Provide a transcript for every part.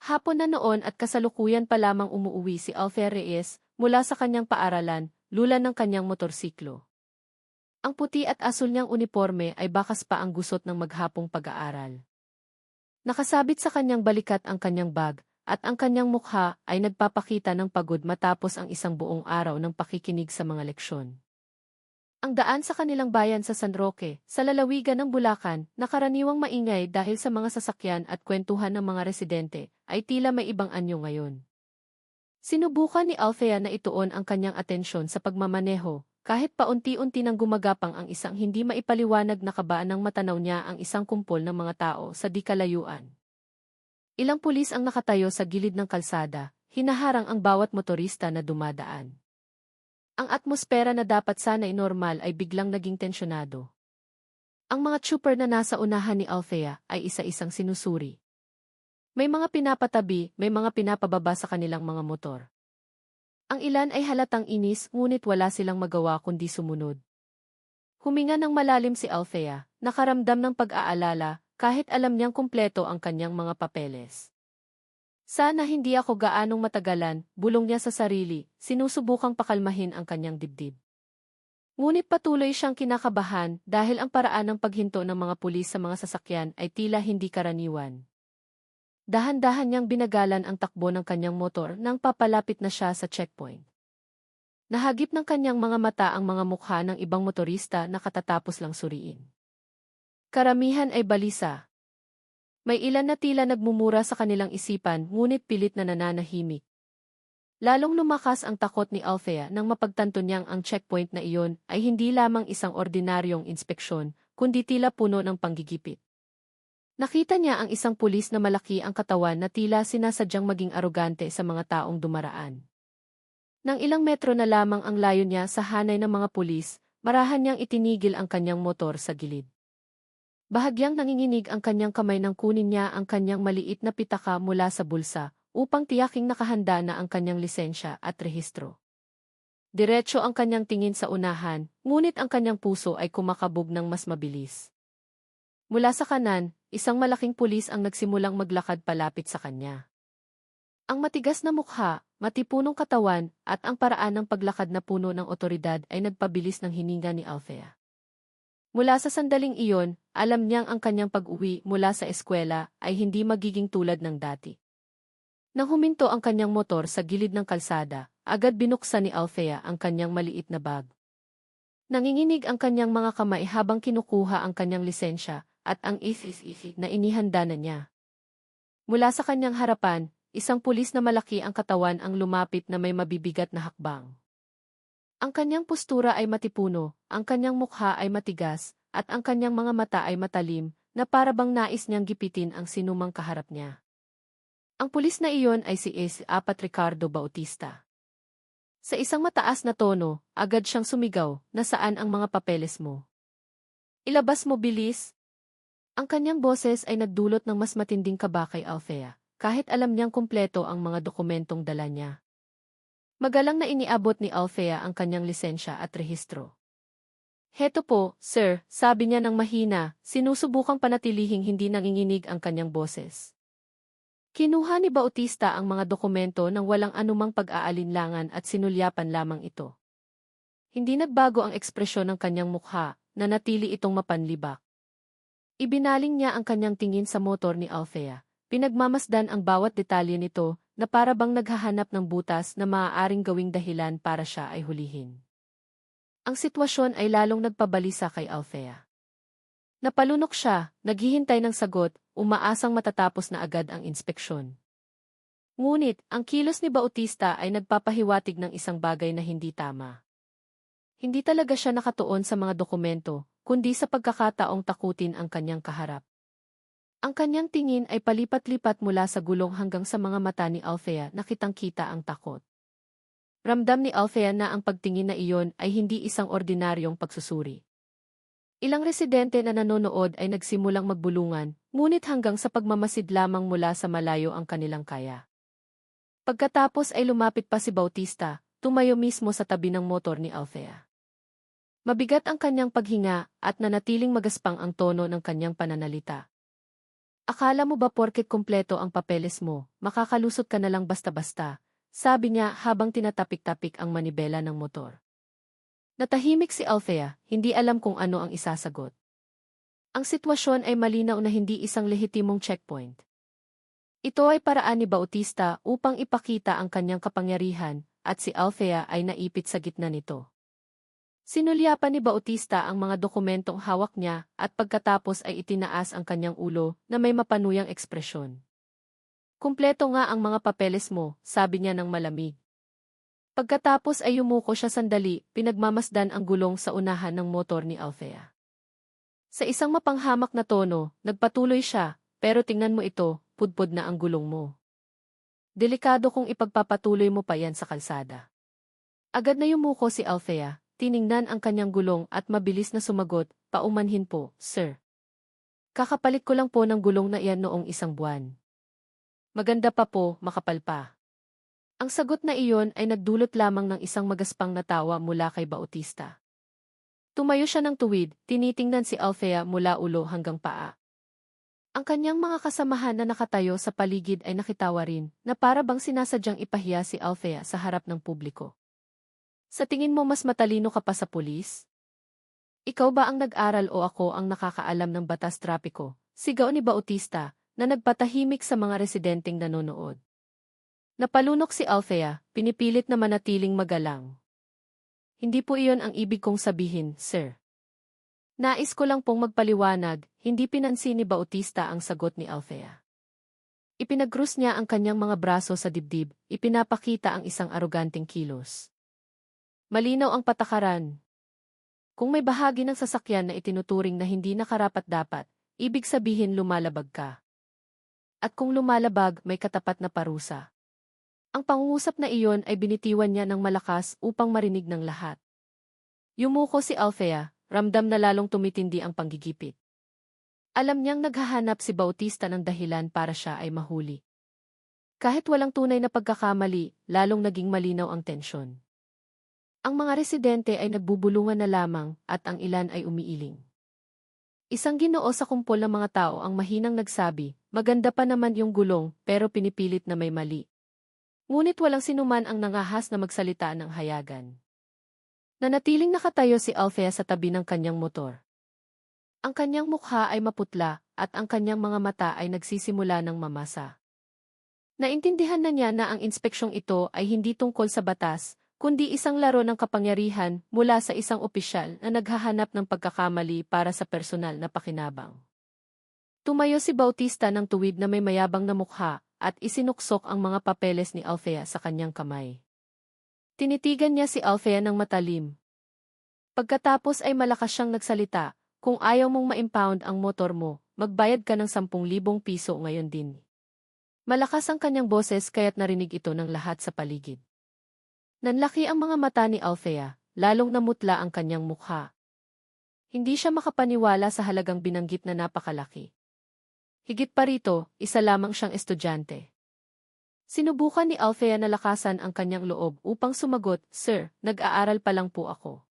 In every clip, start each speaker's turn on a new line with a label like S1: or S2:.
S1: Hapon na noon at kasalukuyan pa lamang umuuwi si Althea Reyes mula sa kanyang paaralan, lula ng kanyang motorsiklo. Ang puti at asul niyang uniforme ay bakas pa ang gusot ng maghapong pag-aaral. Nakasabit sa kanyang balikat ang kanyang bag, at ang kanyang mukha ay nagpapakita ng pagod matapos ang isang buong araw ng pakikinig sa mga leksyon. Ang daan sa kanilang bayan sa San Roque, sa lalawigan ng Bulacan, na karaniwang maingay dahil sa mga sasakyan at kwentuhan ng mga residente, ay tila may ibang anyo ngayon. Sinubukan ni Althea na ituon ang kanyang atensyon sa pagmamaneho, kahit paunti-unti nang gumagapang ang isang hindi maipaliwanag na kaba nang matanaw niya ang isang kumpol ng mga tao sa di kalayuan. Ilang pulis ang nakatayo sa gilid ng kalsada, hinaharang ang bawat motorista na dumadaan. Ang atmosfera na dapat sana'y normal ay biglang naging tensyonado. Ang mga trooper na nasa unahan ni Althea ay isa-isang sinusuri. May mga pinapatabi, may mga pinapababa sa kanilang mga motor. Ang ilan ay halatang inis ngunit wala silang magawa kundi sumunod. Huminga ng malalim si Althea, nakaramdam ng pag-aalala kahit alam niyang kumpleto ang kanyang mga papeles. Sana hindi ako gaanong matagalan, bulong niya sa sarili, sinusubukang pakalmahin ang kanyang dibdib. Ngunit patuloy siyang kinakabahan dahil ang paraan ng paghinto ng mga pulis sa mga sasakyan ay tila hindi karaniwan. Dahan-dahan niyang binagalan ang takbo ng kanyang motor nang papalapit na siya sa checkpoint. Nahagip ng kanyang mga mata ang mga mukha ng ibang motorista na katatapos lang suriin. Karamihan ay balisa. May ilan na tila nagmumura sa kanilang isipan ngunit pilit na nananahimik. Lalong lumakas ang takot ni Althea nang mapagtanto niyang ang checkpoint na iyon ay hindi lamang isang ordinaryong inspeksyon, kundi tila puno ng panggigipit. Nakita niya ang isang pulis na malaki ang katawan na tila sinasadyang maging arogante sa mga taong dumaraan. Nang ilang metro na lamang ang layo niya sa hanay ng mga pulis, marahan niyang itinigil ang kanyang motor sa gilid. Bahagyang nanginginig ang kanyang kamay nang kunin niya ang kanyang maliit na pitaka mula sa bulsa upang tiyaking nakahanda na ang kanyang lisensya at rehistro. Diretso ang kanyang tingin sa unahan, ngunit ang kanyang puso ay kumakabog ng mas mabilis. Mula sa kanan, isang malaking pulis ang nagsimulang maglakad palapit sa kanya. Ang matigas na mukha, matipunong katawan, at ang paraan ng paglakad na puno ng otoridad ay nagpabilis ng hininga ni Althea. Mula sa sandaling iyon, alam niyang ang kanyang pag-uwi mula sa eskwela ay hindi magiging tulad ng dati. Nang huminto ang kanyang motor sa gilid ng kalsada, agad binuksan ni Althea ang kanyang maliit na bag. Nanginginig ang kanyang mga kamay habang kinukuha ang kanyang lisensya at ang isip na inihanda na niya. Mula sa kanyang harapan, isang pulis na malaki ang katawan ang lumapit na may mabibigat na hakbang. Ang kanyang postura ay matipuno, ang kanyang mukha ay matigas, at ang kanyang mga mata ay matalim, na para bang nais niyang gipitin ang sinumang kaharap niya. Ang pulis na iyon ay si Apat Ricardo Bautista. Sa isang mataas na tono, agad siyang sumigaw, nasaan ang mga papeles mo? Ilabas mo bilis! Ang kanyang boses ay nagdulot ng mas matinding kaba kay Althea, kahit alam niyang kumpleto ang mga dokumentong dala niya. Magalang na iniabot ni Althea ang kanyang lisensya at rehistro. Heto po, sir, sabi niya ng mahina, sinusubukang panatilihing hindi nanginginig ang kanyang boses. Kinuha ni Bautista ang mga dokumento nang walang anumang pag-aalinlangan at sinulyapan lamang ito. Hindi nagbago ang ekspresyon ng kanyang mukha, nanatili itong mapanlibak. Ibinaling niya ang kanyang tingin sa motor ni Althea. Pinagmamasdan ang bawat detalye nito na para bang naghahanap ng butas na maaaring gawing dahilan para siya ay hulihin. Ang sitwasyon ay lalong nagpabalisa kay Althea. Napalunok siya, naghihintay ng sagot, umaasang matatapos na agad ang inspeksyon. Ngunit, ang kilos ni Bautista ay nagpapahiwatig ng isang bagay na hindi tama. Hindi talaga siya nakatuon sa mga dokumento, kundi sa pagkakataong takutin ang kanyang kaharap. Ang kanyang tingin ay palipat-lipat mula sa gulong hanggang sa mga mata ni Althea na kitang-kita ang takot. Ramdam ni Althea na ang pagtingin na iyon ay hindi isang ordinaryong pagsusuri. Ilang residente na nanonood ay nagsimulang magbulungan, ngunit hanggang sa pagmamasid lamang mula sa malayo ang kanilang kaya. Pagkatapos ay lumapit pa si Bautista, tumayo mismo sa tabi ng motor ni Althea. Mabigat ang kanyang paghinga at nanatiling magaspang ang tono ng kanyang pananalita. Akala mo ba porket kumpleto ang papeles mo, makakalusot ka na lang basta-basta, sabi niya habang tinatapik-tapik ang manibela ng motor. Natahimik si Althea, hindi alam kung ano ang isasagot. Ang sitwasyon ay malinaw na hindi isang lehitimong checkpoint. Ito ay paraan ni Bautista upang ipakita ang kanyang kapangyarihan, at si Althea ay naipit sa gitna nito. Sinulyapan ni Bautista ang mga dokumentong hawak niya at pagkatapos ay itinaas ang kanyang ulo na may mapanuyang ekspresyon. Kumpleto nga ang mga papeles mo, sabi niya ng malamig. Pagkatapos ay yumuko siya sandali, pinagmamasdan ang gulong sa unahan ng motor ni Althea. Sa isang mapanghamak na tono, nagpatuloy siya, pero tingnan mo ito, pudpud na ang gulong mo. Delikado kung ipagpapatuloy mo pa yan sa kalsada. Agad na yumuko si Althea, tiningnan ang kanyang gulong at mabilis na sumagot, paumanhin po, sir. Kakapalit ko lang po ng gulong na iyan noong 1 buwan. Maganda pa po, makapal pa. Ang sagot na iyon ay nagdulot lamang ng isang magaspang na tawa mula kay Bautista. Tumayo siya ng tuwid, tinitingnan si Althea mula ulo hanggang paa. Ang kanyang mga kasamahan na nakatayo sa paligid ay nakitawa rin, na para bang sinasadyang ipahiya si Althea sa harap ng publiko. Sa tingin mo mas matalino ka pa sa pulis? Ikaw ba ang nag-aral o ako ang nakakaalam ng batas trapiko? Sigaw ni Bautista, na nagpatahimik sa mga residenteng nanonood. Napalunok si Althea, pinipilit na manatiling magalang. Hindi po iyon ang ibig kong sabihin, sir. Nais ko lang pong magpaliwanag, hindi pinansin ni Bautista ang sagot ni Althea. Ipinagrus niya ang kanyang mga braso sa dibdib, ipinapakita ang isang aroganteng kilos. Malinaw ang patakaran. Kung may bahagi ng sasakyan na itinuturing na hindi nakarapat-dapat, ibig sabihin lumalabag ka. At kung lumalabag, may katapat na parusa. Ang pangungusap na iyon ay binitiwan niya ng malakas upang marinig ng lahat. Yumuko si Althea, ramdam na lalong tumitindi ang panggigipit. Alam niyang naghahanap si Bautista ng dahilan para siya ay mahuli. Kahit walang tunay na pagkakamali, lalong naging malinaw ang tensyon. Ang mga residente ay nagbubulungan na lamang at ang ilan ay umiiling. Isang Ginoo sa kumpol ng mga tao ang mahinang nagsabi, maganda pa naman yung gulong pero pinipilit na may mali. Ngunit walang sinuman ang nangahas na magsalita ng hayagan. Nanatiling nakatayo si Althea sa tabi ng kanyang motor. Ang kanyang mukha ay maputla at ang kanyang mga mata ay nagsisimula ng mamasa. Naintindihan na niya na ang inspeksyong ito ay hindi tungkol sa batas, kundi isang laro ng kapangyarihan mula sa isang opisyal na naghahanap ng pagkakamali para sa personal na pakinabang. Tumayo si Bautista ng tuwid na may mayabang na mukha at isinuksok ang mga papeles ni Althea sa kanyang kamay. Tinitigan niya si Althea ng matalim. Pagkatapos ay malakas siyang nagsalita, kung ayaw mong ma-impound ang motor mo, magbayad ka ng 10,000 piso ngayon din. Malakas ang kanyang boses kaya't narinig ito ng lahat sa paligid. Nanlaki ang mga mata ni Althea, lalong namutla ang kanyang mukha. Hindi siya makapaniwala sa halagang binanggit na napakalaki. Higit pa rito, isa lamang siyang estudyante. Sinubukan ni Althea na lakasan ang kanyang loob upang sumagot, Sir, nag-aaral pa lang po ako.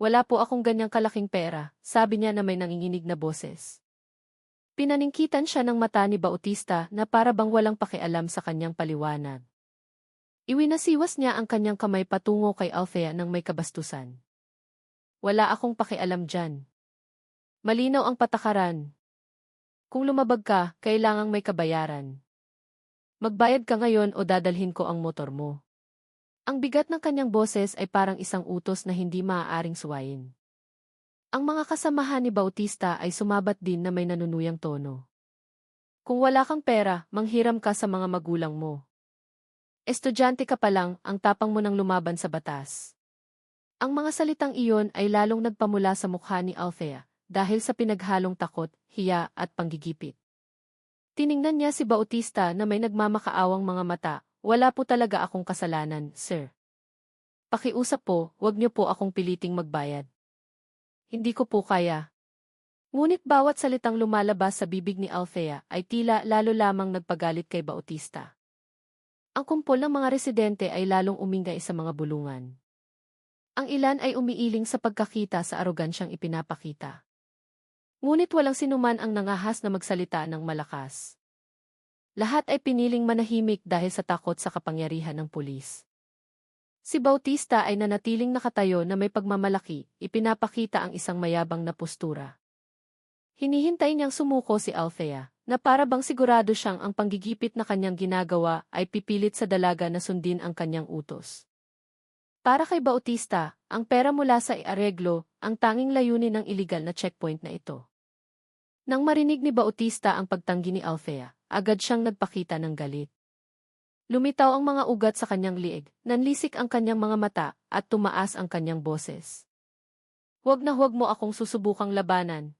S1: Wala po akong ganyang kalaking pera, sabi niya na may nanginginig na boses. Pinaningkitan siya ng mata ni Bautista na para bang walang pakialam sa kanyang paliwanag. Iwinasiwas niya ang kanyang kamay patungo kay Althea nang may kabastusan. Wala akong pakialam dyan. Malinaw ang patakaran. Kung lumabag ka, kailangang may kabayaran. Magbayad ka ngayon o dadalhin ko ang motor mo. Ang bigat ng kanyang boses ay parang isang utos na hindi maaaring suwayin. Ang mga kasamahan ni Bautista ay sumabat din na may nanunuyang tono. Kung wala kang pera, manghiram ka sa mga magulang mo. Estudyante ka pa lang, ang tapang mo nang lumaban sa batas. Ang mga salitang iyon ay lalong nagpamula sa mukha ni Althea, dahil sa pinaghalong takot, hiya at panggigipit. Tiningnan niya si Bautista na may nagmamakaawang mga mata, wala po talaga akong kasalanan, sir. Pakiusap po, wag niyo po akong piliting magbayad. Hindi ko po kaya. Ngunit bawat salitang lumalabas sa bibig ni Althea ay tila lalo lamang nagpagalit kay Bautista. Ang kumpol ng mga residente ay lalong umingay sa mga bulungan. Ang ilan ay umiiling sa pagkakita sa arogansyang ipinapakita. Ngunit walang sinuman ang nangahas na magsalita ng malakas. Lahat ay piniling manahimik dahil sa takot sa kapangyarihan ng pulis. Si Bautista ay nanatiling nakatayo na may pagmamalaki, ipinapakita ang isang mayabang na postura. Hinihintay niyang sumuko si Althea, na para bang sigurado siyang ang panggigipit na kanyang ginagawa ay pipilit sa dalaga na sundin ang kanyang utos. Para kay Bautista, ang pera mula sa areglo, ang tanging layunin ng iligal na checkpoint na ito. Nang marinig ni Bautista ang pagtanggi ni Althea, agad siyang nagpakita ng galit. Lumitaw ang mga ugat sa kanyang liig, nanlisik ang kanyang mga mata, at tumaas ang kanyang boses. Huwag na huwag mo akong susubukang labanan.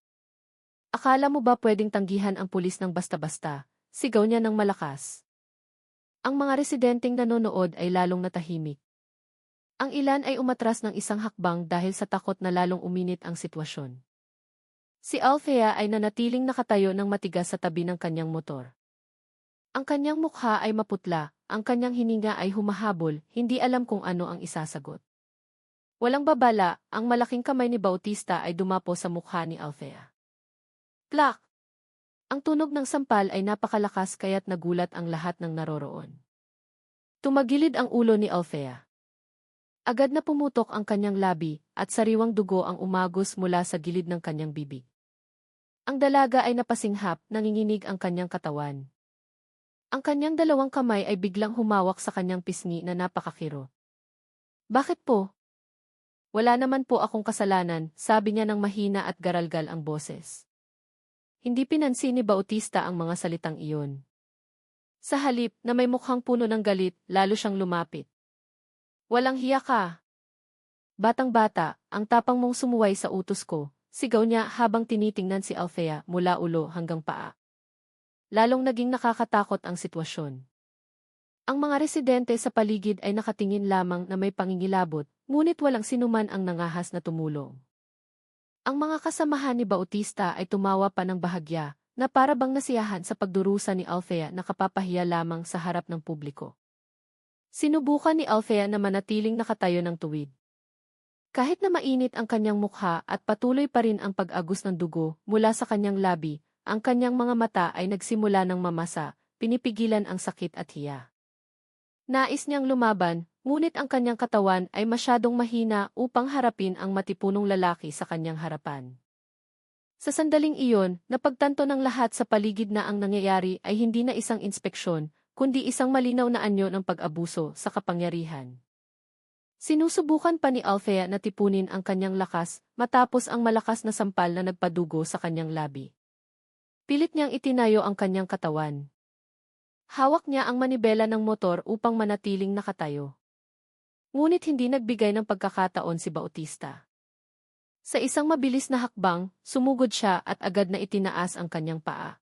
S1: Akala mo ba pwedeng tanggihan ang pulis ng basta-basta? Sigaw niya ng malakas. Ang mga residenteng nanonood ay lalong natahimik. Ang ilan ay umatras ng isang hakbang dahil sa takot na lalong uminit ang sitwasyon. Si Althea ay nanatiling nakatayo ng matigas sa tabi ng kanyang motor. Ang kanyang mukha ay maputla, ang kanyang hininga ay humahabol, hindi alam kung ano ang isasagot. Walang babala, ang malaking kamay ni Bautista ay dumapo sa mukha ni Althea. Plak! Ang tunog ng sampal ay napakalakas kaya't nagulat ang lahat ng naroroon. Tumagilid ang ulo ni Althea. Agad na pumutok ang kanyang labi, at sariwang dugo ang umagos mula sa gilid ng kanyang bibig. Ang dalaga ay napasinghap, nanginginig ang kanyang katawan. Ang kanyang dalawang kamay ay biglang humawak sa kanyang pisngi na napakakiro. Bakit po? Wala naman po akong kasalanan, sabi niya ng mahina at garalgal ang boses. Hindi pinansin ni Bautista ang mga salitang iyon. Sa halip na may mukhang puno ng galit, lalo siyang lumapit. Walang hiya ka. Batang-bata, ang tapang mong sumuway sa utos ko, sigaw niya habang tinitingnan si Althea mula ulo hanggang paa. Lalong naging nakakatakot ang sitwasyon. Ang mga residente sa paligid ay nakatingin lamang na may pangingilabot, ngunit walang sinuman ang nangahas na tumulong. Ang mga kasamahan ni Bautista ay tumawa pa ng bahagya, na para bang nasiyahan sa pagdurusa ni Althea na kapapahiya lamang sa harap ng publiko. Sinubukan ni Althea na manatiling nakatayo ng tuwid. Kahit na mainit ang kanyang mukha at patuloy pa rin ang pag-agos ng dugo mula sa kanyang labi, ang kanyang mga mata ay nagsimula ng mamasa, pinipigilan ang sakit at hiya. Nais niyang lumaban, ngunit ang kanyang katawan ay masyadong mahina upang harapin ang matipunong lalaki sa kanyang harapan. Sa sandaling iyon, napagtanto ng lahat sa paligid na ang nangyayari ay hindi na isang inspeksyon, kundi isang malinaw na anyo ng pag-abuso sa kapangyarihan. Sinusubukan pa ni Althea na tipunin ang kanyang lakas matapos ang malakas na sampal na nagpadugo sa kanyang labi. Pilit niyang itinayo ang kanyang katawan. Hawak niya ang manibela ng motor upang manatiling nakatayo. Ngunit hindi nagbigay ng pagkakataon si Bautista. Sa isang mabilis na hakbang, sumugod siya at agad na itinaas ang kanyang paa.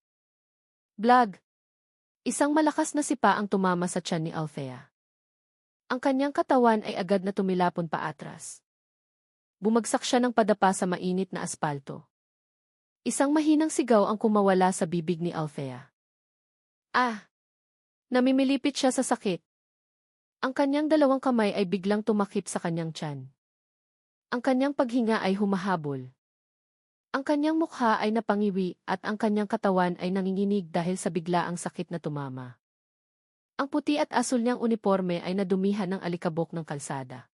S1: Blag! Isang malakas na sipa ang tumama sa tiyan ni Althea. Ang kanyang katawan ay agad na tumilapon paatras. Bumagsak siya ng padapa sa mainit na aspalto. Isang mahinang sigaw ang kumawala sa bibig ni Althea. Ah! Namimilipit siya sa sakit. Ang kanyang dalawang kamay ay biglang tumakip sa kanyang tiyan. Ang kanyang paghinga ay humahabol. Ang kanyang mukha ay napangiwi at ang kanyang katawan ay nanginginig dahil sa biglaang sakit na tumama. Ang puti at asul niyang uniforme ay nadumihan ng alikabok ng kalsada.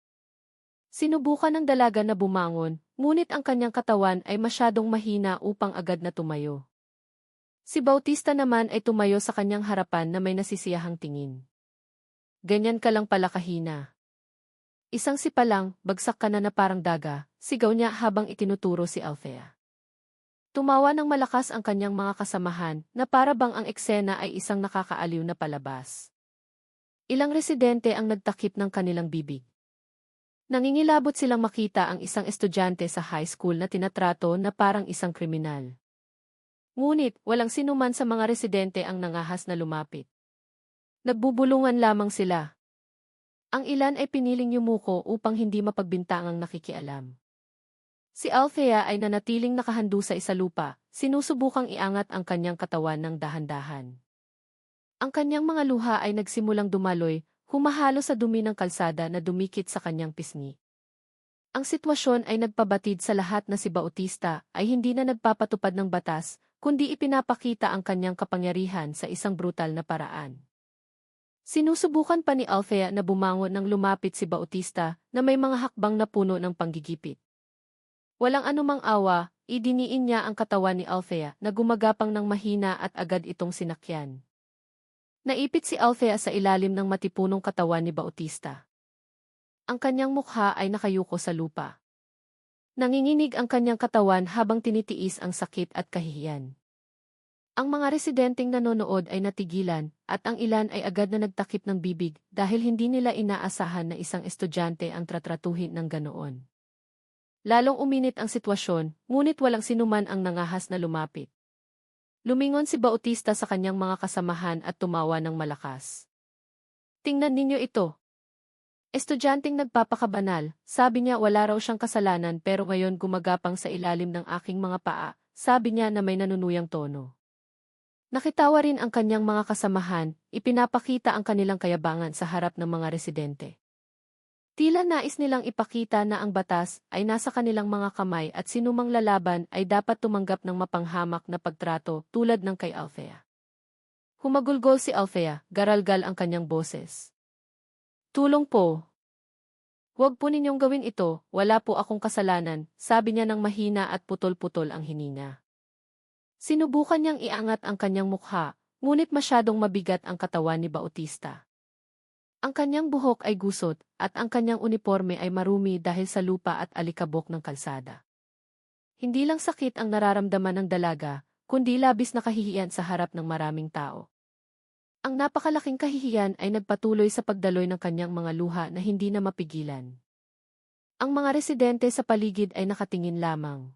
S1: Sinubukan ng dalaga na bumangon, ngunit ang kanyang katawan ay masyadong mahina upang agad na tumayo. Si Bautista naman ay tumayo sa kanyang harapan na may nasisiyahang tingin. Ganyan ka lang pala kahina. Isang sipa lang, bagsak ka na parang daga, sigaw niya habang itinuturo si Althea. Tumawa ng malakas ang kanyang mga kasamahan na para bang ang eksena ay isang nakakaaliw na palabas. Ilang residente ang nagtakip ng kanilang bibig. Nangingilabot silang makita ang isang estudyante sa high school na tinatrato na parang isang kriminal. Ngunit, walang sinuman sa mga residente ang nangahas na lumapit. Nagbubulungan lamang sila. Ang ilan ay piniling yumuko upang hindi mapagbintangang nakikialam. Si Althea ay nanatiling nakahandu sa isalupa, sinusubukang iangat ang kanyang katawan ng dahan-dahan. Ang kanyang mga luha ay nagsimulang dumaloy, humahalo sa dumi ng kalsada na dumikit sa kanyang pisngi. Ang sitwasyon ay nagpabatid sa lahat na si Bautista ay hindi na nagpapatupad ng batas, kundi ipinapakita ang kanyang kapangyarihan sa isang brutal na paraan. Sinusubukan pa ni Althea na bumangon nang lumapit si Bautista na may mga hakbang na puno ng panggigipit. Walang anumang awa, idiniin niya ang katawan ni Althea na gumagapang ng mahina at agad itong sinakyan. Naipit si Althea sa ilalim ng matipunong katawan ni Bautista. Ang kanyang mukha ay nakayuko sa lupa. Nanginginig ang kanyang katawan habang tinitiis ang sakit at kahihiyan. Ang mga residenteng nanonood ay natigilan at ang ilan ay agad na nagtakip ng bibig dahil hindi nila inaasahan na isang estudyante ang tratratuhin ng ganoon. Lalong uminit ang sitwasyon, ngunit walang sinuman ang nangahas na lumapit. Lumingon si Bautista sa kanyang mga kasamahan at tumawa ng malakas. Tingnan ninyo ito. Estudyanteng nagpapakabanal, sabi niya wala raw siyang kasalanan pero ngayon gumagapang sa ilalim ng aking mga paa, sabi niya na may nanunuyang tono. Nakitawa rin ang kanyang mga kasamahan, ipinapakita ang kanilang kayabangan sa harap ng mga residente. Tila nais nilang ipakita na ang batas ay nasa kanilang mga kamay at sinumang lalaban ay dapat tumanggap ng mapanghamak na pagtrato tulad ng kay Althea. Humagulgol si Althea, garalgal ang kanyang boses. Tulong po. Huwag po ninyong gawin ito, wala po akong kasalanan, sabi niya ng mahina at putol-putol ang hininga. Sinubukan niyang iangat ang kanyang mukha, ngunit masyadong mabigat ang katawan ni Bautista. Ang kanyang buhok ay gusot, at ang kanyang uniforme ay marumi dahil sa lupa at alikabok ng kalsada. Hindi lang sakit ang nararamdaman ng dalaga, kundi labis na kahihiyan sa harap ng maraming tao. Ang napakalaking kahihiyan ay nagpatuloy sa pagdaloy ng kanyang mga luha na hindi na mapigilan. Ang mga residente sa paligid ay nakatingin lamang.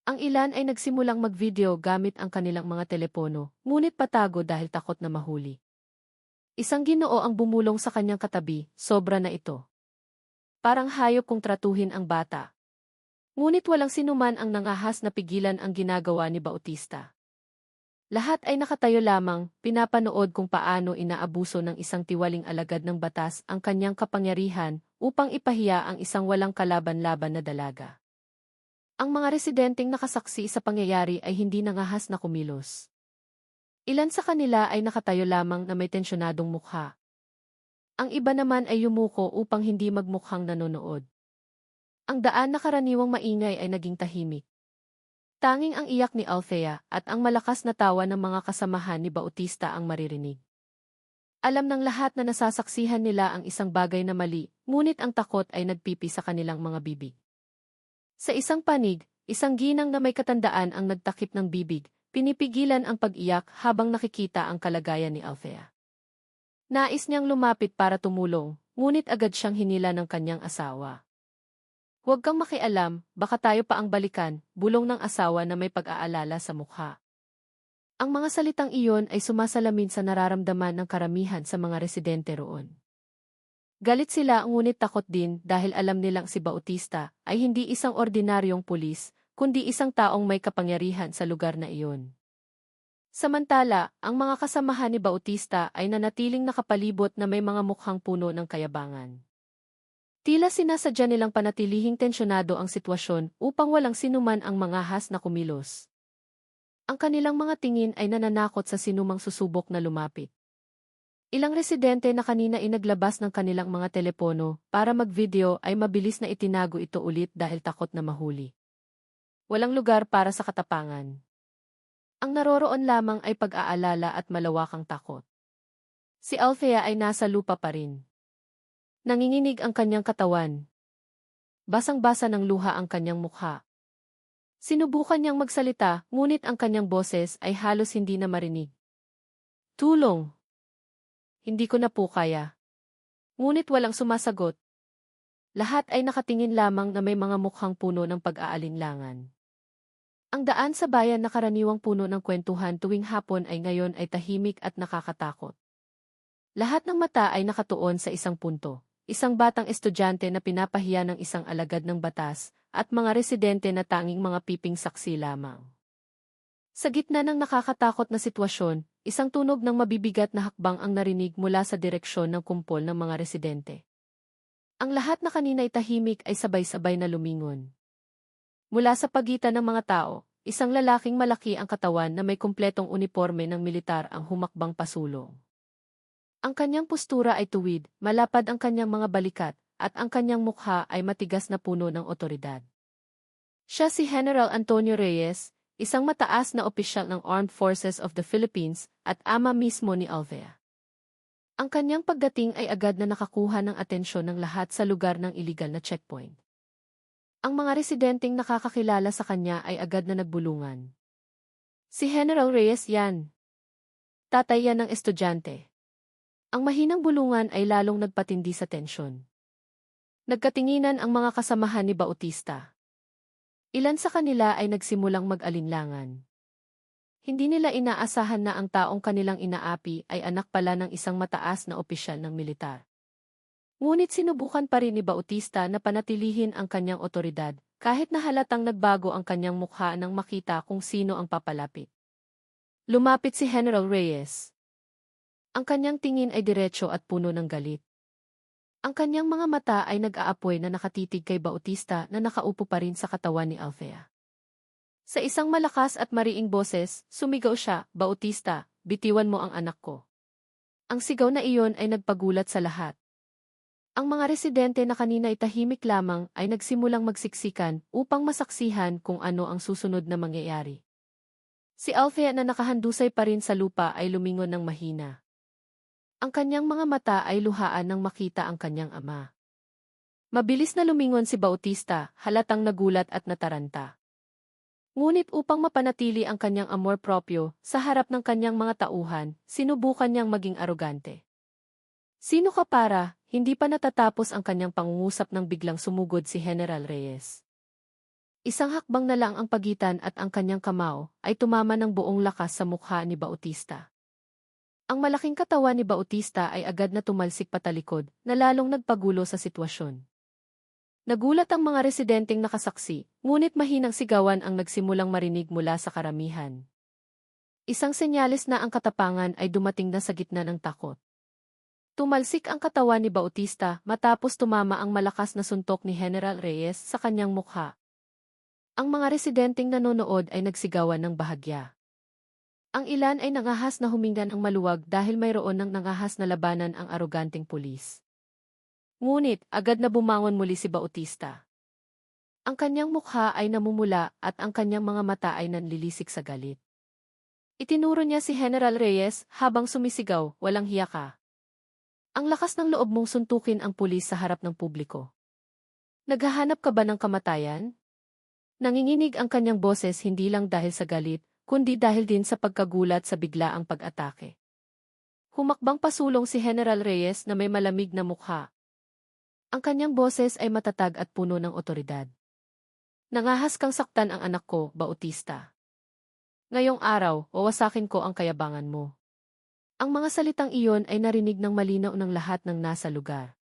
S1: Ang ilan ay nagsimulang mag-video gamit ang kanilang mga telepono, ngunit patago dahil takot na mahuli. Isang Ginoo ang bumulong sa kanyang katabi, sobra na ito. Parang hayop kung tratuhin ang bata. Ngunit walang sinuman ang nangahas na pigilan ang ginagawa ni Bautista. Lahat ay nakatayo lamang, pinapanood kung paano inaabuso ng isang tiwaling alagad ng batas ang kanyang kapangyarihan upang ipahiya ang isang walang kalaban-laban na dalaga. Ang mga residenteng nakasaksi sa pangyayari ay hindi nangahas na kumilos. Ilan sa kanila ay nakatayo lamang na may tensyonadong mukha. Ang iba naman ay yumuko upang hindi magmukhang nanonood. Ang daan na karaniwang maingay ay naging tahimik. Tanging ang iyak ni Althea at ang malakas na tawa ng mga kasamahan ni Bautista ang maririnig. Alam ng lahat na nasasaksihan nila ang isang bagay na mali, ngunit ang takot ay nagpipi sa kanilang mga bibig. Sa isang panig, isang ginang na may katandaan ang nagtakip ng bibig, pinipigilan ang pag-iyak habang nakikita ang kalagayan ni Althea. Nais niyang lumapit para tumulong, ngunit agad siyang hinila ng kanyang asawa. Huwag kang makialam, baka tayo pa ang balikan, bulong ng asawa na may pag-aalala sa mukha. Ang mga salitang iyon ay sumasalamin sa nararamdaman ng karamihan sa mga residente roon. Galit sila ngunit takot din dahil alam nilang si Bautista ay hindi isang ordinaryong pulis, kundi isang taong may kapangyarihan sa lugar na iyon. Samantala, ang mga kasamahan ni Bautista ay nanatiling nakapalibot na may mga mukhang puno ng kayabangan. Tila sinasadya nilang panatilihing tensyonado ang sitwasyon upang walang sinuman ang mangahas na kumilos. Ang kanilang mga tingin ay nananakot sa sinumang susubok na lumapit. Ilang residente na kanina inaglabas ng kanilang mga telepono para mag-video ay mabilis na itinago ito ulit dahil takot na mahuli. Walang lugar para sa katapangan. Ang naroroon lamang ay pag-aalala at malawakang takot. Si Althea ay nasa lupa pa rin. Nanginginig ang kanyang katawan. Basang-basa ng luha ang kanyang mukha. Sinubukan niyang magsalita, ngunit ang kanyang boses ay halos hindi na marinig. Tulong! Hindi ko na po kaya. Ngunit walang sumasagot. Lahat ay nakatingin lamang na may mga mukhang puno ng pag-aalinlangan. Ang daan sa bayan na karaniwang puno ng kwentuhan tuwing hapon ay ngayon ay tahimik at nakakatakot. Lahat ng mata ay nakatuon sa isang punto. Isang batang estudyante na pinapahiya ng isang alagad ng batas, at mga residente na tanging mga piping saksi lamang. Sa gitna ng nakakatakot na sitwasyon, isang tunog ng mabibigat na hakbang ang narinig mula sa direksyon ng kumpol ng mga residente. Ang lahat na kanina'y tahimik ay sabay-sabay na lumingon. Mula sa pagitan ng mga tao, isang lalaking malaki ang katawan na may kumpletong uniporme ng militar ang humakbang pasulong. Ang kanyang postura ay tuwid, malapad ang kanyang mga balikat, at ang kanyang mukha ay matigas na puno ng otoridad. Siya si General Antonio Reyes, isang mataas na opisyal ng Armed Forces of the Philippines at ama mismo ni Althea. Ang kanyang pagdating ay agad na nakakuha ng atensyon ng lahat sa lugar ng iligal na checkpoint. Ang mga residenteng nakakakilala sa kanya ay agad na nagbulungan. Si General Reyes yan. Tatay yan ng estudyante. Ang mahinang bulungan ay lalong nagpatindi sa tensyon. Nagkatinginan ang mga kasamahan ni Bautista. Ilan sa kanila ay nagsimulang mag-alinlangan. Hindi nila inaasahan na ang taong kanilang inaapi ay anak pala ng isang mataas na opisyal ng militar. Ngunit sinubukan pa rin ni Bautista na panatilihin ang kanyang otoridad, kahit na halatang nagbago ang kanyang mukha nang makita kung sino ang papalapit. Lumapit si General Reyes. Ang kanyang tingin ay diretso at puno ng galit. Ang kanyang mga mata ay nag-aapoy na nakatitig kay Bautista na nakaupo pa rin sa katawan ni Althea. Sa isang malakas at mariing boses, sumigaw siya, "Bautista, bitiwan mo ang anak ko." Ang sigaw na iyon ay nagpagulat sa lahat. Ang mga residente na kanina ay tahimik lamang ay nagsimulang magsiksikan upang masaksihan kung ano ang susunod na mangyayari. Si Althea na nakahandusay pa rin sa lupa ay lumingon ng mahina. Ang kanyang mga mata ay luhaan nang makita ang kanyang ama. Mabilis na lumingon si Bautista, halatang nagulat at nataranta. Ngunit upang mapanatili ang kanyang amor proprio sa harap ng kanyang mga tauhan, sinubukan niyang maging arogante. "Sino ka para?" Hindi pa natatapos ang kanyang pangungusap nang biglang sumugod si General Reyes. Isang hakbang na lang ang pagitan at ang kanyang kamao ay tumama ng buong lakas sa mukha ni Bautista. Ang malaking katawan ni Bautista ay agad na tumalsik patalikod na lalong nagpagulo sa sitwasyon. Nagulat ang mga residenteng nakasaksi, ngunit mahinang sigawan ang nagsimulang marinig mula sa karamihan. Isang senyales na ang katapangan ay dumating na sa gitna ng takot. Tumalsik ang katawan ni Bautista matapos tumama ang malakas na suntok ni General Reyes sa kanyang mukha. Ang mga residenteng nanonood ay nagsigawan ng bahagya. Ang ilan ay nangahas na huminga ng maluwag dahil mayroon ng nangahas na labanan ang aroganteng pulis. Ngunit, agad na bumangon muli si Bautista. Ang kanyang mukha ay namumula at ang kanyang mga mata ay nanlilisik sa galit. Itinuro niya si General Reyes habang sumisigaw, "Walang hiya ka. Ang lakas ng loob mong suntukin ang pulis sa harap ng publiko. Naghahanap ka ba ng kamatayan?" Nanginginig ang kanyang boses hindi lang dahil sa galit, kundi dahil din sa pagkagulat sa biglaang pag-atake. Humakbang pasulong si General Reyes na may malamig na mukha. Ang kanyang boses ay matatag at puno ng otoridad. "Nangahas kang saktan ang anak ko, Bautista. Ngayong araw, wawasakin ko ang kayabangan mo." Ang mga salitang iyon ay narinig ng malinaw ng lahat ng nasa lugar.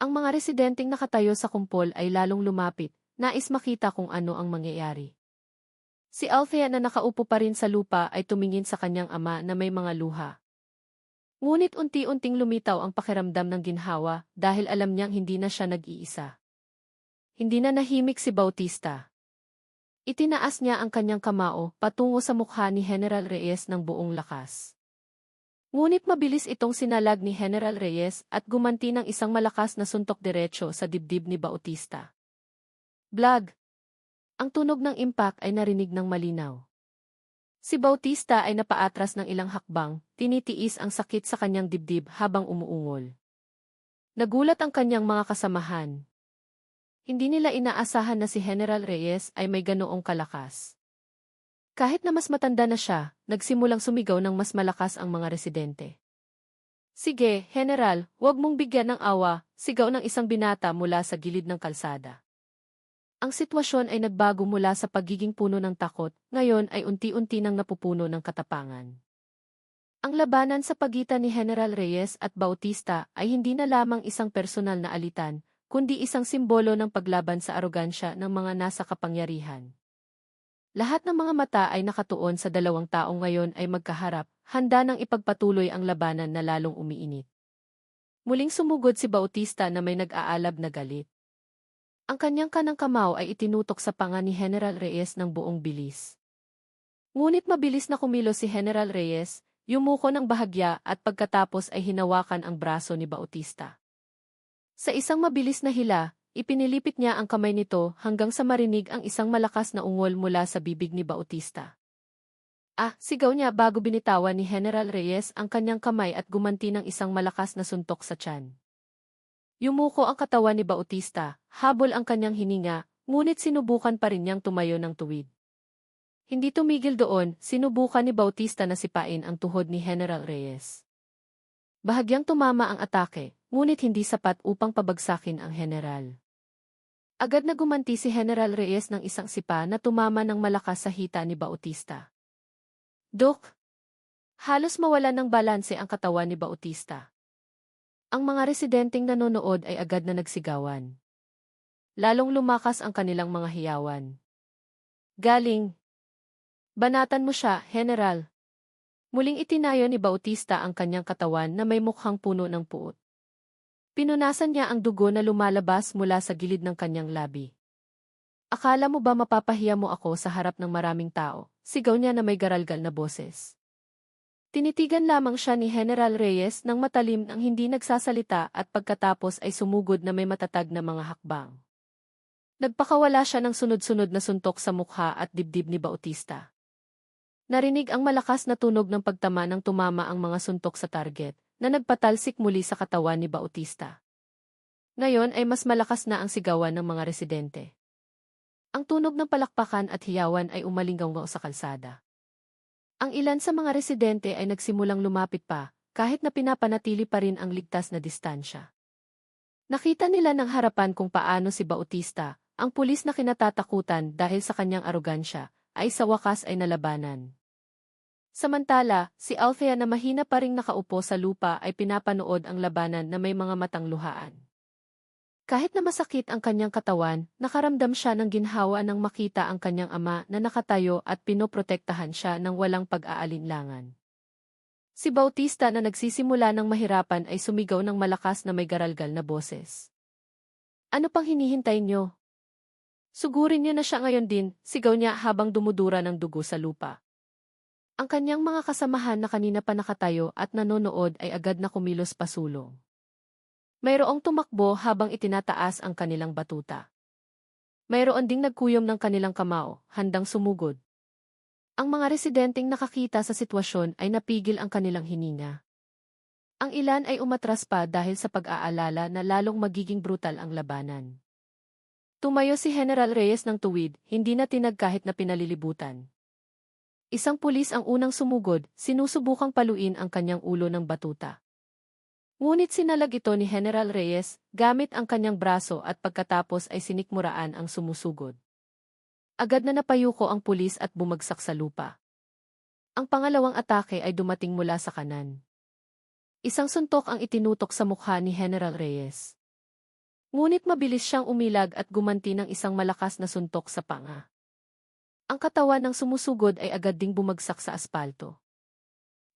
S1: Ang mga residenteng nakatayo sa kumpol ay lalong lumapit, nais makita kung ano ang mangyayari. Si Althea na nakaupo pa rin sa lupa ay tumingin sa kanyang ama na may mga luha. Ngunit unti-unting lumitaw ang pakiramdam ng ginhawa dahil alam niyang hindi na siya nag-iisa. Hindi na nahimik si Bautista. Itinaas niya ang kanyang kamao patungo sa mukha ni General Reyes ng buong lakas. Ngunit mabilis itong sinalag ni General Reyes at gumanti ng isang malakas na suntok diretso sa dibdib ni Bautista. Blag! Ang tunog ng impact ay narinig ng malinaw. Si Bautista ay napaatras ng ilang hakbang, tinitiis ang sakit sa kanyang dibdib habang umuungol. Nagulat ang kanyang mga kasamahan. Hindi nila inaasahan na si General Reyes ay may ganoong kalakas. Kahit na mas matanda na siya, nagsimulang sumigaw ng mas malakas ang mga residente. "Sige, General, huwag mong bigyan ng awa," sigaw ng isang binata mula sa gilid ng kalsada. Ang sitwasyon ay nagbago mula sa pagiging puno ng takot, ngayon ay unti-unti nang napupuno ng katapangan. Ang labanan sa pagitan ni General Reyes at Bautista ay hindi na lamang isang personal na alitan, kundi isang simbolo ng paglaban sa arogansya ng mga nasa kapangyarihan. Lahat ng mga mata ay nakatuon sa dalawang taong ngayon ay magkaharap, handa nang ipagpatuloy ang labanan na lalong umiinit. Muling sumugod si Bautista na may nag-aalab na galit. Ang kanyang kanang kamao ay itinutok sa panga ni General Reyes ng buong bilis. Ngunit mabilis na kumilos si General Reyes, yumuko ng bahagya at pagkatapos ay hinawakan ang braso ni Bautista. Sa isang mabilis na hila, ipinilipit niya ang kamay nito hanggang sa marinig ang isang malakas na ungol mula sa bibig ni Bautista. Ah, sigaw niya bago binitawan ni General Reyes ang kanyang kamay at gumanti ng isang malakas na suntok sa tiyan. Yumuko ang katawan ni Bautista, habol ang kanyang hininga, ngunit sinubukan pa rin niyang tumayo ng tuwid. Hindi tumigil doon, sinubukan ni Bautista na sipain ang tuhod ni General Reyes. Bahagyang tumama ang atake, ngunit hindi sapat upang pabagsakin ang general. Agad na gumanti si General Reyes ng isang sipa na tumama ng malakas sa hita ni Bautista. Dok! Halos mawala ng balanse ang katawan ni Bautista. Ang mga residenteng nanonood ay agad na nagsigawan. Lalong lumakas ang kanilang mga hiyawan. Galing! Banatan mo siya, General! Muling itinayo ni Bautista ang kanyang katawan na may mukhang puno ng puot. Pinunasan niya ang dugo na lumalabas mula sa gilid ng kanyang labi. Akala mo ba mapapahiya mo ako sa harap ng maraming tao? Sigaw niya na may garalgal na boses. Tinitigan lamang siya ni General Reyes ng matalim nang hindi nagsasalita at pagkatapos ay sumugod na may matatag na mga hakbang. Nagpakawala siya ng sunod-sunod na suntok sa mukha at dibdib ni Bautista. Narinig ang malakas na tunog ng pagtama nang tumama ang mga suntok sa target, na nagpatalsik muli sa katawan ni Bautista. Ngayon ay mas malakas na ang sigawan ng mga residente. Ang tunog ng palakpakan at hiyawan ay umalinggaw sa kalsada. Ang ilan sa mga residente ay nagsimulang lumapit pa, kahit na pinapanatili pa rin ang ligtas na distansya. Nakita nila ng harapan kung paano si Bautista, ang pulis na kinatatakutan dahil sa kanyang arogansya, ay sa wakas ay nalabanan. Samantala, si Althea na mahina pa ring nakaupo sa lupa ay pinapanood ang labanan na may mga matang luhaan. Kahit na masakit ang kanyang katawan, nakaramdam siya ng ginhawa nang makita ang kanyang ama na nakatayo at pinoprotektahan siya ng walang pag-aalinlangan. Si Bautista na nagsisimula ng mahirapan ay sumigaw ng malakas na may garalgal na boses. Ano pang hinihintay niyo? Sugurin niyo na siya ngayon din, sigaw niya habang dumudura ng dugo sa lupa. Ang kanyang mga kasamahan na kanina pa nakatayo at nanonood ay agad na kumilos pasulong. Mayroong tumakbo habang itinataas ang kanilang batuta. Mayroon ding nagkuyom ng kanilang kamao, handang sumugod. Ang mga residenteng nakakita sa sitwasyon ay napigil ang kanilang hininga. Ang ilan ay umatras pa dahil sa pag-aalala na lalong magiging brutal ang labanan. Tumayo si General Reyes ng tuwid, hindi na tinag kahit na pinalilibutan. Isang pulis ang unang sumugod, sinusubukang paluin ang kanyang ulo ng batuta. Ngunit sinalag ito ni General Reyes, gamit ang kanyang braso at pagkatapos ay sinikmuraan ang sumusugod. Agad na napayuko ang pulis at bumagsak sa lupa. Ang pangalawang atake ay dumating mula sa kanan. Isang suntok ang itinutok sa mukha ni General Reyes. Ngunit mabilis siyang umilag at gumanti ng isang malakas na suntok sa panga. Ang katawan ng sumusugod ay agad ding bumagsak sa aspalto.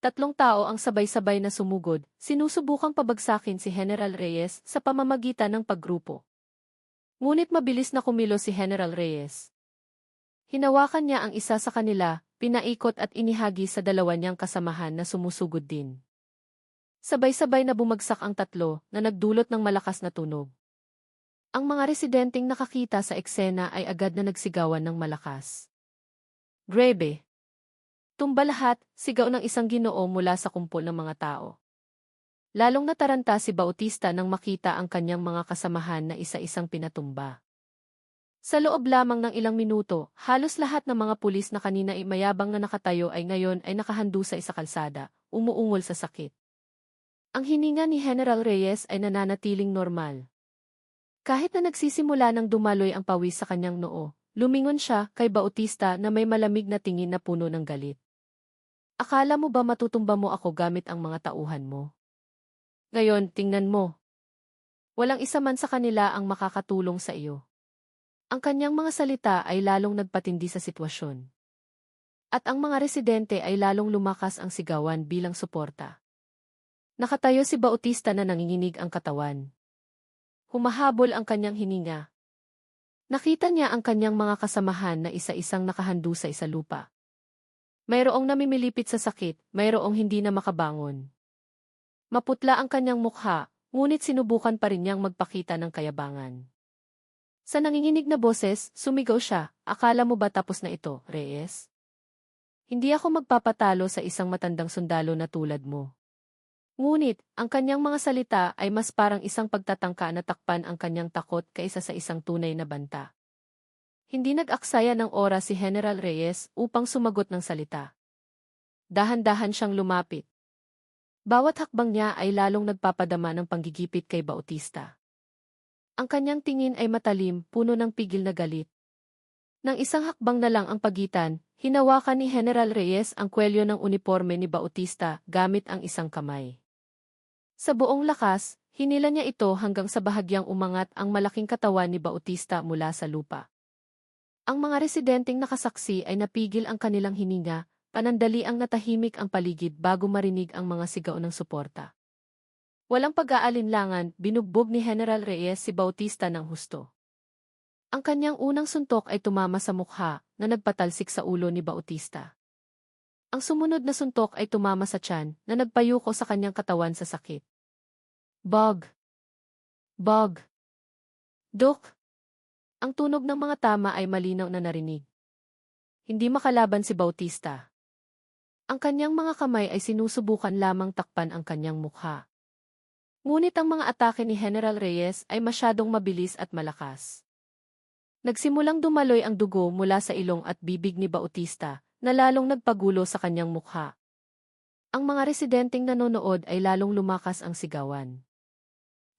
S1: Tatlong tao ang sabay-sabay na sumugod, sinusubukang pabagsakin si General Reyes sa pamamagitan ng paggrupo. Ngunit mabilis na kumilos si General Reyes. Hinawakan niya ang isa sa kanila, pinaikot at inihagi sa dalawa niyang kasamahan na sumusugod din. Sabay-sabay na bumagsak ang tatlo na nagdulot ng malakas na tunog. Ang mga residenteng nakakita sa eksena ay agad na nagsigawan ng malakas. Grebe! Tumba lahat, sigaw ng isang Ginoo mula sa kumpol ng mga tao. Lalong nataranta si Bautista nang makita ang kanyang mga kasamahan na isa-isang pinatumba. Sa loob lamang ng ilang minuto, halos lahat ng mga pulis na kanina ay mayabang na nakatayo ay ngayon ay nakahandusay sa kalsada, umuungol sa sakit. Ang hininga ni General Reyes ay nananatiling normal. Kahit na nagsisimula ng dumaloy ang pawis sa kanyang noo, lumingon siya kay Bautista na may malamig na tingin na puno ng galit. Akala mo ba matutumba mo ako gamit ang mga tauhan mo? Ngayon, tingnan mo. Walang isa man sa kanila ang makakatulong sa iyo. Ang kanyang mga salita ay lalong nagpatindi sa sitwasyon. At ang mga residente ay lalong lumakas ang sigawan bilang suporta. Nakatayo si Bautista na nanginginig ang katawan. Humahabol ang kanyang hininga. Nakita niya ang kanyang mga kasamahan na isa-isang nakahandu sa isalupa. Mayroong namimilipit sa sakit, mayroong hindi na makabangon. Maputla ang kanyang mukha, ngunit sinubukan pa rin niyang magpakita ng kayabangan. Sa nanginginig na boses, sumigaw siya, "Akala mo ba tapos na ito, Reyes? Hindi ako magpapatalo sa isang matandang sundalo na tulad mo." Ngunit, ang kanyang mga salita ay mas parang isang pagtatangka na takpan ang kanyang takot kaysa sa isang tunay na banta. Hindi nag-aksaya ng oras si General Reyes upang sumagot ng salita. Dahan-dahan siyang lumapit. Bawat hakbang niya ay lalong nagpapadama ng panggigipit kay Bautista. Ang kanyang tingin ay matalim, puno ng pigil na galit. Nang isang hakbang na lang ang pagitan, hinawakan ni General Reyes ang kwelyo ng uniporme ni Bautista gamit ang isang kamay. Sa buong lakas, hinila niya ito hanggang sa bahagyang umangat ang malaking katawan ni Bautista mula sa lupa. Ang mga residenteng nakasaksi ay napigil ang kanilang hininga, panandali ang natahimik ang paligid bago marinig ang mga sigaw ng suporta. Walang pag-aalinlangan, binugbog ni General Reyes si Bautista ng husto. Ang kanyang unang suntok ay tumama sa mukha na nagpatalsik sa ulo ni Bautista. Ang sumunod na suntok ay tumama sa tiyan na nagpayuko sa kanyang katawan sa sakit. Bog! Bog! Duk! Ang tunog ng mga tama ay malinaw na narinig. Hindi makalaban si Bautista. Ang kanyang mga kamay ay sinusubukan lamang takpan ang kanyang mukha. Ngunit ang mga atake ni General Reyes ay masyadong mabilis at malakas. Nagsimulang dumaloy ang dugo mula sa ilong at bibig ni Bautista, na lalong nagpagulo sa kanyang mukha. Ang mga residenteng nanonood ay lalong lumakas ang sigawan.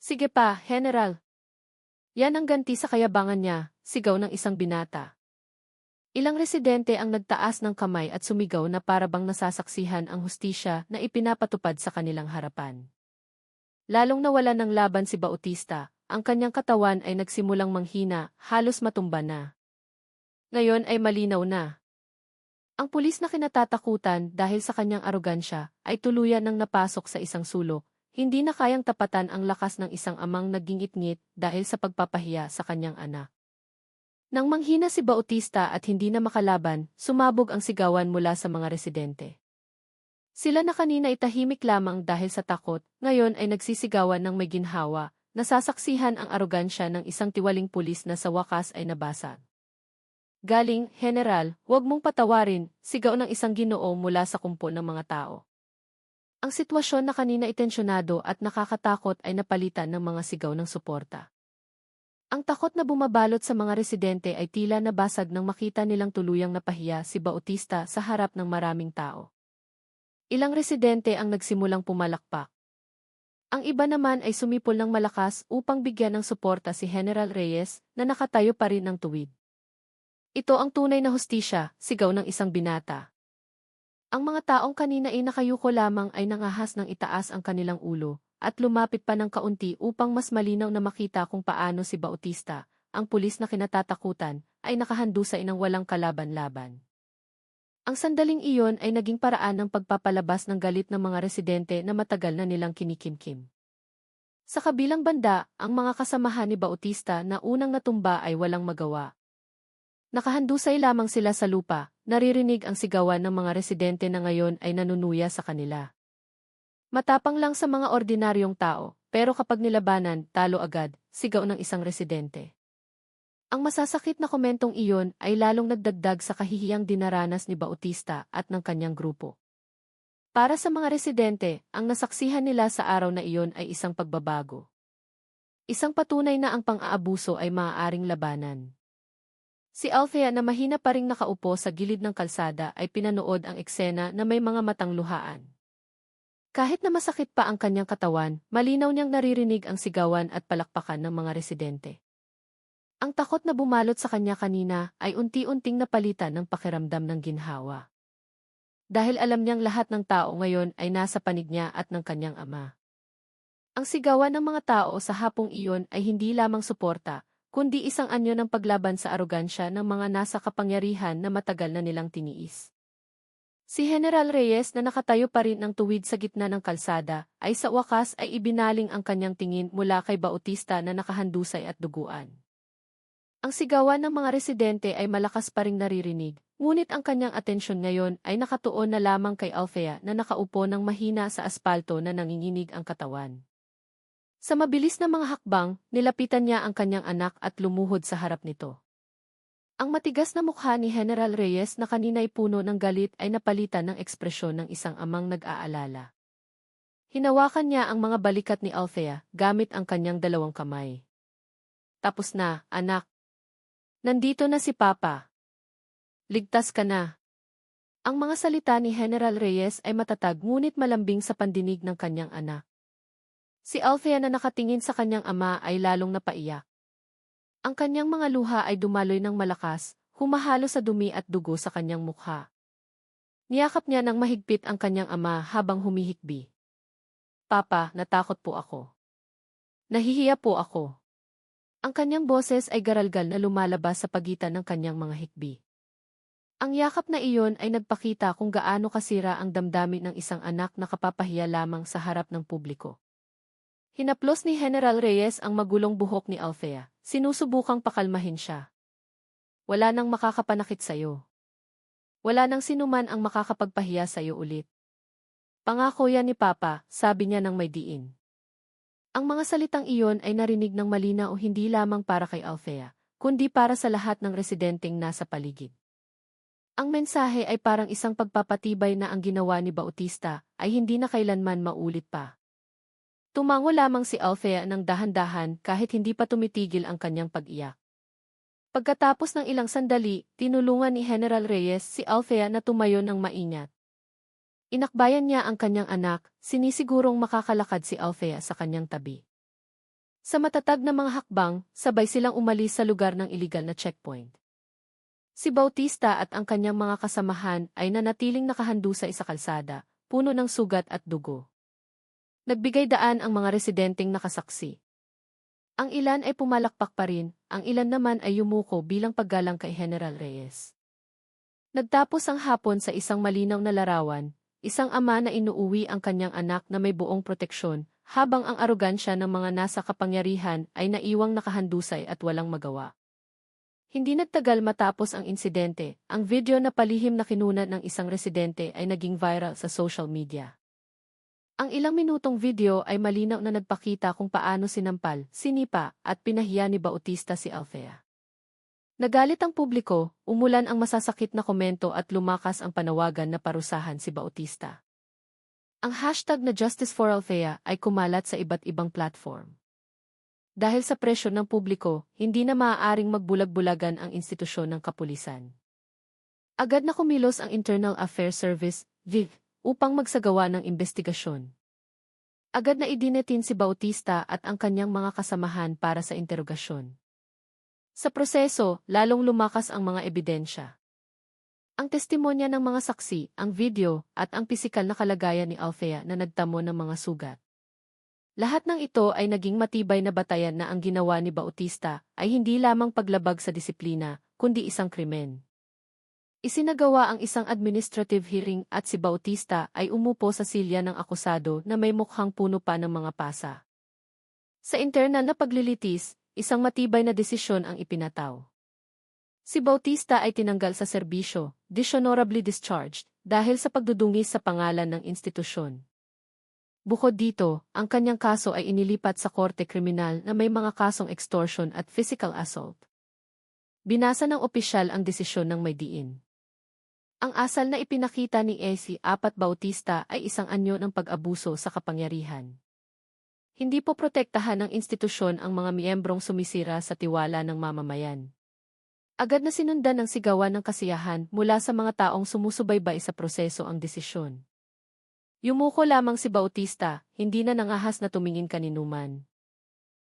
S1: "Sige pa, General! Yan ang ganti sa kayabangan niya," sigaw ng isang binata. Ilang residente ang nagtaas ng kamay at sumigaw na para bang nasasaksihan ang hustisya na ipinapatupad sa kanilang harapan. Lalong nawalan ng laban si Bautista, ang kanyang katawan ay nagsimulang manghina, halos matumba na. Ngayon ay malinaw na. Ang pulis na kinatatakutan dahil sa kanyang arogansya ay tuluyan ng napasok sa isang sulok. Hindi na kayang tapatan ang lakas ng isang amang nagingit-ngit dahil sa pagpapahiya sa kanyang anak. Nang manghina si Bautista at hindi na makalaban, sumabog ang sigawan mula sa mga residente. Sila na kanina ay tahimik lamang dahil sa takot, ngayon ay nagsisigawan ng may ginhawa, nasasaksihan ang arogansya ng isang tiwaling pulis na sa wakas ay nabasag. "Galing, General, huwag mong patawarin," sigaw ng isang ginoo mula sa kumpo ng mga tao. Ang sitwasyon na kanina itensyonado at nakakatakot ay napalitan ng mga sigaw ng suporta. Ang takot na bumabalot sa mga residente ay tila nabasag nang makita nilang tuluyang napahiya si Bautista sa harap ng maraming tao. Ilang residente ang nagsimulang pumalakpak. Ang iba naman ay sumipol ng malakas upang bigyan ng suporta si General Reyes na nakatayo pa rin ng tuwid. "Ito ang tunay na hustisya," sigaw ng isang binata. Ang mga taong kanina ay nakayuko lamang ay nangahas ng itaas ang kanilang ulo, at lumapit pa ng kaunti upang mas malinaw na makita kung paano si Bautista, ang pulis na kinatatakutan, ay nakahandusay ng walang kalaban-laban. Ang sandaling iyon ay naging paraan ng pagpapalabas ng galit ng mga residente na matagal na nilang kinikimkim. Sa kabilang banda, ang mga kasamahan ni Bautista na unang natumba ay walang magawa. Nakahandusay lamang sila sa lupa, naririnig ang sigawan ng mga residente na ngayon ay nanunuya sa kanila. Matapang lang sa mga ordinaryong tao, pero kapag nilabanan, talo agad, sigaw ng isang residente. Ang masasakit na komentong iyon ay lalong nagdagdag sa kahihiyang dinaranas ni Bautista at ng kanyang grupo. Para sa mga residente, ang nasaksihan nila sa araw na iyon ay isang pagbabago. Isang patunay na ang pang-aabuso ay maaaring labanan. Si Althea na mahina pa ring nakaupo sa gilid ng kalsada ay pinanood ang eksena na may mga matang luhaan. Kahit na masakit pa ang kanyang katawan, malinaw niyang naririnig ang sigawan at palakpakan ng mga residente. Ang takot na bumalot sa kanya kanina ay unti-unting napalitan ng pakiramdam ng ginhawa. Dahil alam niyang lahat ng tao ngayon ay nasa panig niya at ng kanyang ama. Ang sigawan ng mga tao sa hapong iyon ay hindi lamang suporta, kundi isang anyo ng paglaban sa arogansya ng mga nasa kapangyarihan na matagal na nilang tiniis. Si General Reyes na nakatayo pa rin ng tuwid sa gitna ng kalsada, ay sa wakas ay ibinaling ang kanyang tingin mula kay Bautista na nakahandusay at duguan. Ang sigawan ng mga residente ay malakas pa ring naririnig, ngunit ang kanyang atensyon ngayon ay nakatuon na lamang kay Althea na nakaupo ng mahina sa aspalto na nanginginig ang katawan. Sa mabilis na mga hakbang, nilapitan niya ang kanyang anak at lumuhod sa harap nito. Ang matigas na mukha ni General Reyes na kanina'y puno ng galit ay napalitan ng ekspresyon ng isang amang nag-aalala. Hinawakan niya ang mga balikat ni Althea gamit ang kanyang dalawang kamay. Tapos na, anak. Nandito na si Papa. Ligtas ka na. Ang mga salita ni General Reyes ay matatag ngunit malambing sa pandinig ng kanyang anak. Si Althea na nakatingin sa kanyang ama ay lalong napaiyak. Ang kanyang mga luha ay dumaloy ng malakas, humahalo sa dumi at dugo sa kanyang mukha. Niyakap niya ng mahigpit ang kanyang ama habang humihikbi. Papa, natakot po ako. Nahihiya po ako. Ang kanyang boses ay garalgal na lumalabas sa pagitan ng kanyang mga hikbi. Ang yakap na iyon ay nagpakita kung gaano kasira ang damdamin ng isang anak na kapapahiya lamang sa harap ng publiko. Hinaplos ni General Reyes ang magulong buhok ni Althea. Sinusubukang pakalmahin siya. Wala nang makakapanakit sa'yo. Wala nang sinuman ang makakapagpahiya sa'yo ulit. Pangako yan ni Papa, sabi niya ng may diin. Ang mga salitang iyon ay narinig ng malinaw hindi lamang para kay Althea, kundi para sa lahat ng residenteng nasa paligid. Ang mensahe ay parang isang pagpapatibay na ang ginawa ni Bautista ay hindi na kailanman maulit pa. Tumango lamang si Althea ng dahan-dahan kahit hindi pa tumitigil ang kanyang pag-iyak. Pagkatapos ng ilang sandali, tinulungan ni General Reyes si Althea na tumayo ng maingat. Inakbayan niya ang kanyang anak, sinisigurong makakalakad si Althea sa kanyang tabi. Sa matatag na mga hakbang, sabay silang umalis sa lugar ng iligal na checkpoint. Si Bautista at ang kanyang mga kasamahan ay nanatiling nakahandusay sa kalsada, puno ng sugat at dugo. Nagbigay daan ang mga residenteng nakasaksi. Ang ilan ay pumalakpak pa rin, ang ilan naman ay yumuko bilang paggalang kay General Reyes. Nagtapos ang hapon sa isang malinaw na larawan, isang ama na inuuwi ang kanyang anak na may buong proteksyon, habang ang arogansya ng mga nasa kapangyarihan ay naiwang nakahandusay at walang magawa. Hindi nagtagal matapos ang insidente, ang video na palihim na kinunat ng isang residente ay naging viral sa social media. Ang ilang minutong video ay malinaw na nagpakita kung paano sinampal, sinipa, at pinahiya ni Bautista si Althea. Nagalit ang publiko, umulan ang masasakit na komento at lumakas ang panawagan na parusahan si Bautista. Ang hashtag na Justice for Althea ay kumalat sa iba't ibang platform. Dahil sa presyo ng publiko, hindi na maaaring magbulag-bulagan ang institusyon ng kapulisan. Agad na kumilos ang Internal Affairs Service, VIV, upang magsagawa ng investigasyon. Agad na idinetin si Bautista at ang kanyang mga kasamahan para sa interogasyon. Sa proseso, lalong lumakas ang mga ebidensya. Ang testimonya ng mga saksi, ang video, at ang pisikal na kalagayan ni Althea na nagtamo ng mga sugat. Lahat ng ito ay naging matibay na batayan na ang ginawa ni Bautista ay hindi lamang paglabag sa disiplina, kundi isang krimen. Isinagawa ang isang administrative hearing at si Bautista ay umupo sa silya ng akusado na may mukhang puno pa ng mga pasa. Sa internal na paglilitis, isang matibay na desisyon ang ipinataw. Si Bautista ay tinanggal sa serbisyo, dishonorably discharged, dahil sa pagdudungis sa pangalan ng institusyon. Bukod dito, ang kanyang kaso ay inilipat sa korte kriminal na may mga kasong extortion at physical assault. Binasa ng opisyal ang desisyon ng may diin. Ang asal na ipinakita ni AC Bautista ay isang anyo ng pag-abuso sa kapangyarihan. Hindi po protektahan ng institusyon ang mga miyembrong sumisira sa tiwala ng mamamayan. Agad na sinundan ng sigawan ng kasiyahan mula sa mga taong sumusubaybay sa proseso ang desisyon. Yumuko lamang si Bautista, hindi na nangahas na tumingin kaninuman.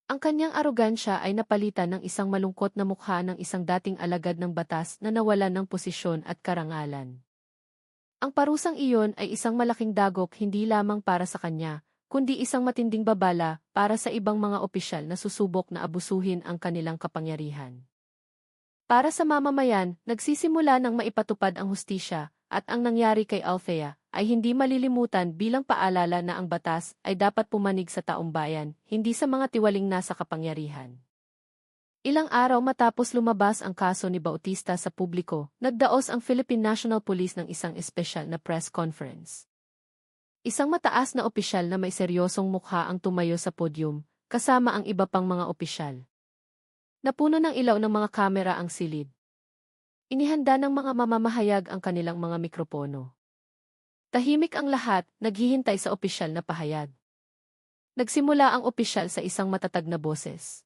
S1: Ang kanyang arogansya ay napalitan ng isang malungkot na mukha ng isang dating alagad ng batas na nawalan ng posisyon at karangalan. Ang parusang iyon ay isang malaking dagok hindi lamang para sa kanya, kundi isang matinding babala para sa ibang mga opisyal na susubok na abusuhin ang kanilang kapangyarihan. Para sa mamamayan, nagsisimula ng maipatupad ang hustisya, at ang nangyari kay Althea ay hindi malilimutan bilang paalala na ang batas ay dapat pumanig sa taumbayan, hindi sa mga tiwaling nasa kapangyarihan. Ilang araw matapos lumabas ang kaso ni Bautista sa publiko, nagdaos ang Philippine National Police ng isang espesyal na press conference. Isang mataas na opisyal na may seryosong mukha ang tumayo sa podium, kasama ang iba pang mga opisyal. Napuno ng ilaw ng mga kamera ang silid. Inihanda ng mga mamamahayag ang kanilang mga mikropono. Tahimik ang lahat, naghihintay sa opisyal na pahayag. Nagsimula ang opisyal sa isang matatag na boses.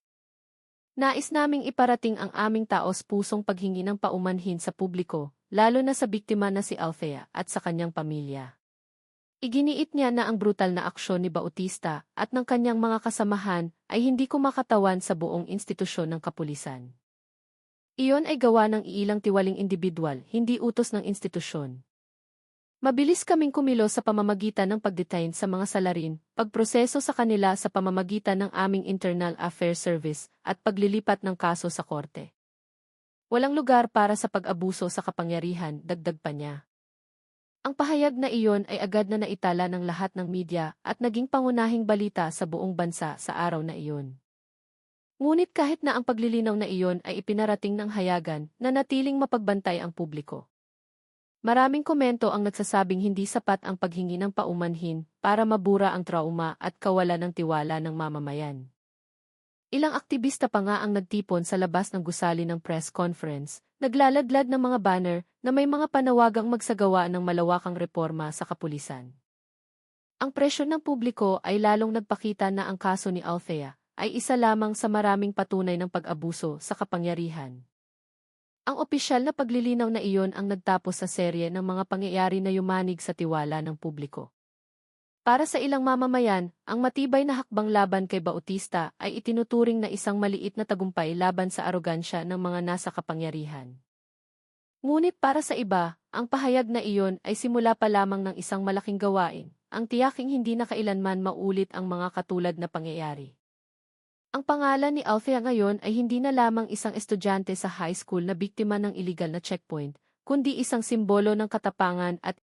S1: Nais naming iparating ang aming taos-pusong paghingi ng paumanhin sa publiko, lalo na sa biktima na si Althea at sa kanyang pamilya. Iginiit niya na ang brutal na aksyon ni Bautista at ng kanyang mga kasamahan ay hindi kumakatawan sa buong institusyon ng kapulisan. Iyon ay gawa ng iilang tiwaling individual, hindi utos ng institusyon. Mabilis kaming kumilos sa pamamagitan ng pagdetain sa mga salarin, pagproseso sa kanila sa pamamagitan ng aming Internal Affairs Service, at paglilipat ng kaso sa korte. Walang lugar para sa pag-abuso sa kapangyarihan, dagdag pa niya. Ang pahayag na iyon ay agad na naitala ng lahat ng media at naging pangunahing balita sa buong bansa sa araw na iyon. Ngunit kahit na ang paglilinaw na iyon ay ipinarating ng hayagan, nanatiling mapagbantay ang publiko. Maraming komento ang nagsasabing hindi sapat ang paghingi ng paumanhin para mabura ang trauma at kawalan ng tiwala ng mamamayan. Ilang aktivista pa nga ang nagtipon sa labas ng gusali ng press conference, naglalaglag ng mga banner na may mga panawagang magsagawa ng malawakang reforma sa kapulisan. Ang presyon ng publiko ay lalong nagpakita na ang kaso ni Althea ay isa lamang sa maraming patunay ng pag-abuso sa kapangyarihan. Ang opisyal na paglilinaw na iyon ang nagtapos sa serye ng mga pangyayari na yumanig sa tiwala ng publiko. Para sa ilang mamamayan, ang matibay na hakbang laban kay Bautista ay itinuturing na isang maliit na tagumpay laban sa arogansya ng mga nasa kapangyarihan. Ngunit para sa iba, ang pahayag na iyon ay simula pa lamang ng isang malaking gawain, ang tiyaking hindi na kailanman maulit ang mga katulad na pangyayari. Ang pangalan ni Althea ngayon ay hindi na lamang isang estudyante sa high school na biktima ng iligal na checkpoint, kundi isang simbolo ng katapangan at